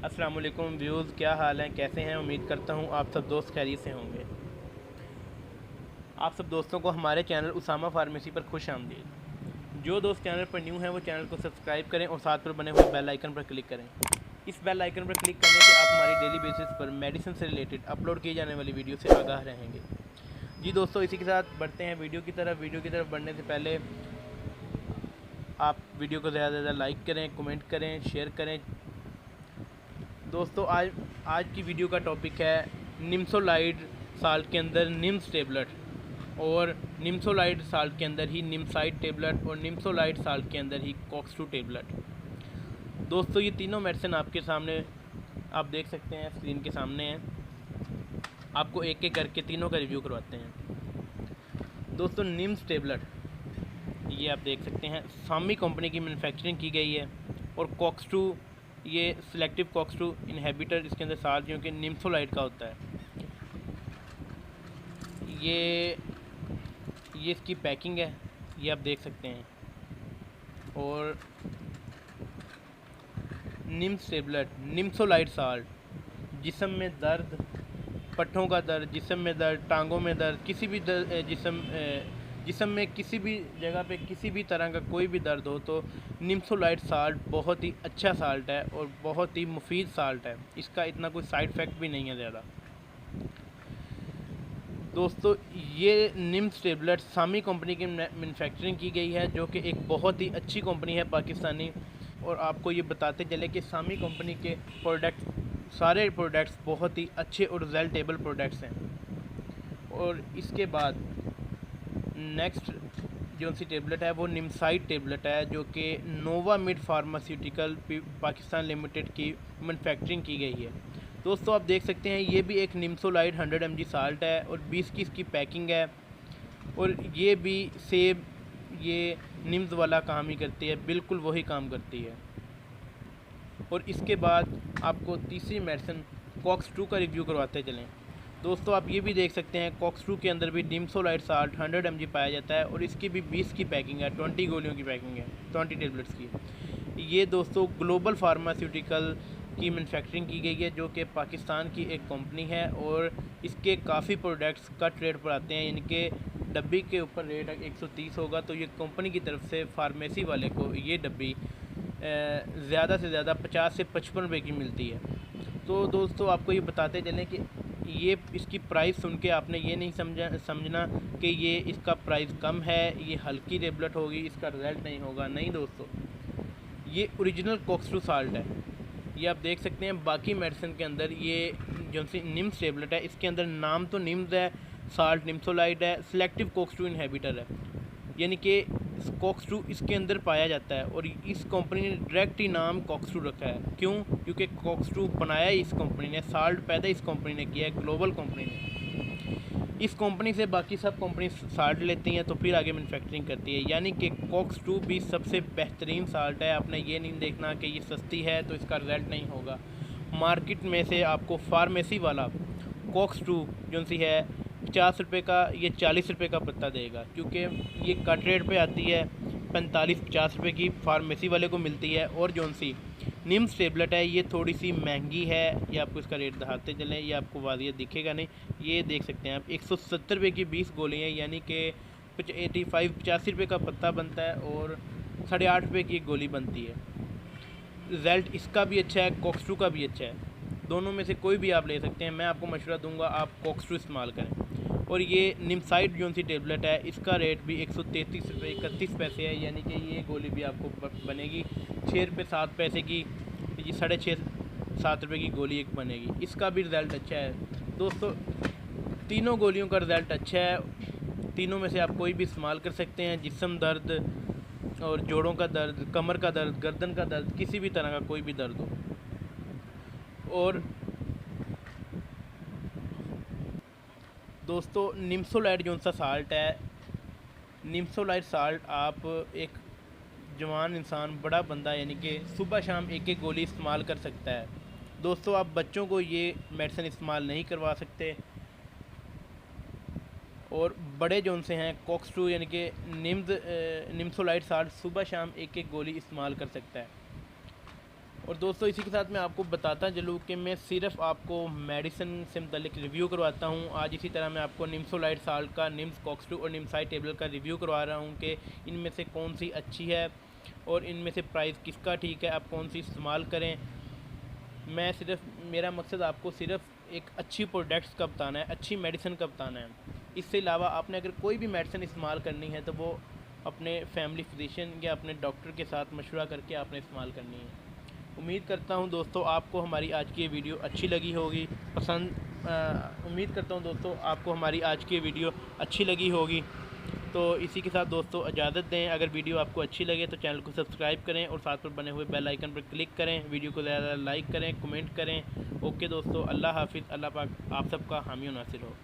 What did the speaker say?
अस्सलाम वालेकुम व्यूज़, क्या हाल है, कैसे हैं। उम्मीद करता हूँ आप सब दोस्त खैरियत से होंगे। आप सब दोस्तों को हमारे चैनल उसामा फार्मेसी पर खुश आमदीद। जो दोस्त चैनल पर न्यू हैं वो चैनल को सब्सक्राइब करें और साथ पर बने हुए बेल आइकन पर क्लिक करें। इस बेल आइकन पर क्लिक करने से आप हमारी डेली बेसिस पर मेडिसिन से रिलेटेड अपलोड की जाने वाली वीडियो से आगाह रहेंगे। जी दोस्तों, इसी के साथ बढ़ते हैं वीडियो की तरफ। वीडियो की तरफ बढ़ने से पहले आप वीडियो को ज़्यादा से ज़्यादा लाइक करें, कमेंट करें, शेयर करें। दोस्तों, आज की वीडियो का टॉपिक है निम्सोलाइड साल्ट के अंदर निम्स टेबलेट, और निम्सोलाइड साल्ट के अंदर ही निम्साइड टेबलेट, और निम्सोलाइड साल्ट के अंदर ही कॉक्स 2 टेबलेट। दोस्तों, ये तीनों मेडिसिन आपके सामने आप देख सकते हैं, स्क्रीन के सामने हैं। आपको एक एक करके तीनों का रिव्यू करवाते हैं। दोस्तों, निम्स टेबलेट ये आप देख सकते हैं, सामी कंपनी की मैन्युफैक्चरिंग की गई है, और कॉक्स 2 ये सिलेक्टिव कॉक्स 2 इनहिबिटर इसके अंदर साल्ट जो कि निम्सोलाइड का होता है। ये इसकी पैकिंग है, ये आप देख सकते हैं। और निम्स टेबलेट निम्सोलाइड साल्ट जिस्म में दर्द, पट्ठों का दर्द, जिस्म में दर्द, टांगों में दर्द, किसी भी जिस्म में किसी भी जगह पे किसी भी तरह का कोई भी दर्द हो तो निम्सोलाइड साल्ट बहुत ही अच्छा साल्ट है और बहुत ही मुफीद साल्ट है। इसका इतना कोई साइड इफ़ेक्ट भी नहीं है ज़्यादा। दोस्तों, ये निम्स टेबलेट सामी कंपनी की मैन्युफैक्चरिंग की गई है, जो कि एक बहुत ही अच्छी कंपनी है पाकिस्तानी। और आपको ये बताते चले कि सामी कंपनी के सारे प्रोडक्ट्स बहुत ही अच्छे और रिजल्टेबल प्रोडक्ट्स हैं। और इसके बाद नेक्स्ट जो सी टेबलेट है वो निम्साइड टेबलेट है, जो कि नोवामिड फार्मास्यूटिकल पाकिस्तान लिमिटेड की मैन्युफैक्चरिंग की गई है। दोस्तों, आप देख सकते हैं ये भी एक निम्सोलाइड 100 mg साल्ट है और 20 की इसकी पैकिंग है। और ये भी सेम ये निम्स वाला काम ही करती है, बिल्कुल वही काम करती है। और इसके बाद आपको तीसरी मेडिसिन कॉक्स 2 का रिव्यू करवाते चलें। दोस्तों, आप ये भी देख सकते हैं कॉक्स 2 के अंदर भी निम्सोलाइड साल्ट 100 mg पाया जाता है, और इसकी भी 20 की पैकिंग है, 20 गोलियों की पैकिंग है, 20 टेबलेट्स की। ये दोस्तों ग्लोबल फार्मास्यूटिकल की मैन्युफैक्चरिंग की गई है, जो कि पाकिस्तान की एक कंपनी है, और इसके काफ़ी प्रोडक्ट्स कट रेट पर आते हैं। इनके डब्बी के ऊपर रेट 130 होगा, तो ये कंपनी की तरफ से फार्मेसी वाले को ये डब्बी ज़्यादा से ज़्यादा 50 से 55 रुपये की मिलती है। तो दोस्तों, आपको ये बताते चलें कि ये इसकी प्राइस सुन के आपने ये नहीं समझना कि ये इसका प्राइस कम है, ये हल्की टेबलेट होगी, इसका रिज़ल्ट नहीं होगा। नहीं दोस्तों, ये ओरिजिनल कॉक्स 2 साल्ट है। ये आप देख सकते हैं बाकी मेडिसिन के अंदर ये जो सी निम्स टेबलेट है, इसके अंदर नाम तो निम्स है, साल्ट निम्सोलाइड है, सिलेक्टिव कॉक्स 2 इनहिबिटर है, यानी कि कॉक्स 2 इसके अंदर पाया जाता है। और इस कंपनी ने डायरेक्ट ही नाम कॉक्स 2 रखा है। क्यों? क्योंकि कॉक्स 2 बनाया इस कंपनी ने, साल्ट पैदा इस कंपनी ने किया है, ग्लोबल कंपनी ने। इस कंपनी से बाकी सब कंपनी साल्ट लेती हैं तो फिर आगे मैन्युफैक्चरिंग करती है, यानी कि कॉक्स 2 भी सबसे बेहतरीन साल्ट है। आपने ये नहीं देखना कि ये सस्ती है तो इसका रिज़ल्ट नहीं होगा। मार्केट में से आपको फार्मेसी वाला कॉक्स 2 जो सी है 50 रुपये का, ये 40 रुपये का पत्ता देगा, क्योंकि ये कट रेट पे आती है। 45-50 रुपये की फार्मेसी वाले को मिलती है। और जो सी निम्स टेबलेट है ये थोड़ी सी महंगी है, ये आपको इसका रेट दिखाते चलें, ये आपको वादियत दिखेगा नहीं। ये देख सकते हैं आप 170 रुपये की 20 गोलियाँ, यानी कि 85 रुपये का पत्ता बनता है और 8.5 रुपये की एक गोली बनती है। रिज़ल्ट इसका भी अच्छा है, कॉक्स 2 का भी अच्छा है। दोनों में से कोई भी आप ले सकते हैं। मैं आपको मशवरा दूंगा आप कॉक्स 2 इस्तेमाल करें। और ये निम्साइड जो सी टेबलेट है इसका रेट भी 133 रुपये 31 पैसे है, यानी कि ये गोली भी आपको बनेगी 6 रुपये 7 पैसे की, ये 6.5-7 रुपये की गोली एक बनेगी। इसका भी रिज़ल्ट अच्छा है। दोस्तों, तीनों गोलियों का रिज़ल्ट अच्छा है। तीनों में से आप कोई भी इस्तेमाल कर सकते हैं। जिस्म दर्द और जोड़ों का दर्द, कमर का दर्द, गर्दन का दर्द, किसी भी तरह का कोई भी दर्द हो। और दोस्तों, निम्सोलाइड जो सा साल्ट है, निम्सोलाइड साल्ट आप एक जवान इंसान, बड़ा बंदा, यानी कि सुबह शाम एक एक गोली इस्तेमाल कर सकता है। दोस्तों, आप बच्चों को ये मेडिसिन इस्तेमाल नहीं करवा सकते। और बड़े जोन से हैं कॉक्स 2 यानी कि निम्सोलाइड साल्ट सुबह शाम एक एक गोली इस्तेमाल कर सकता है। और दोस्तों इसी के साथ मैं आपको बताता चलूँ कि मैं सिर्फ आपको मेडिसिन से मुतल्लिक रिव्यू करवाता हूँ। आज इसी तरह मैं आपको निम्सोलाइट साल्ट का, निम्स कॉक्स 2 और निम्साई टेबल का रिव्यू करवा रहा हूँ कि इनमें से कौन सी अच्छी है और इनमें से प्राइस किसका ठीक है, आप कौन सी इस्तेमाल करें। मैं सिर्फ, मेरा मकसद आपको सिर्फ एक अच्छी प्रोडक्ट्स का बताना है, अच्छी मेडिसिन का बताना है। इससे अलावा आपने अगर कोई भी मेडिसिन इस्तेमाल करनी है तो वो अपने फैमिली फिजिशियन या अपने डॉक्टर के साथ मशवरा करके आपने इस्तेमाल करनी है। उम्मीद करता हूँ दोस्तों आपको हमारी आज की ये वीडियो अच्छी लगी होगी, उम्मीद करता हूँ दोस्तों आपको हमारी आज की वीडियो अच्छी लगी होगी। तो इसी के साथ दोस्तों इजाज़त दें। अगर वीडियो आपको अच्छी लगे तो चैनल को सब्सक्राइब करें और साथ पर बने हुए बेल आइकन पर क्लिक करें। वीडियो को ज़्यादा लाइक करें, कमेंट करें। ओके दोस्तों, अल्लाह हाफिज़। अल्लाह पाक आप सबका हामी और नासिर हो।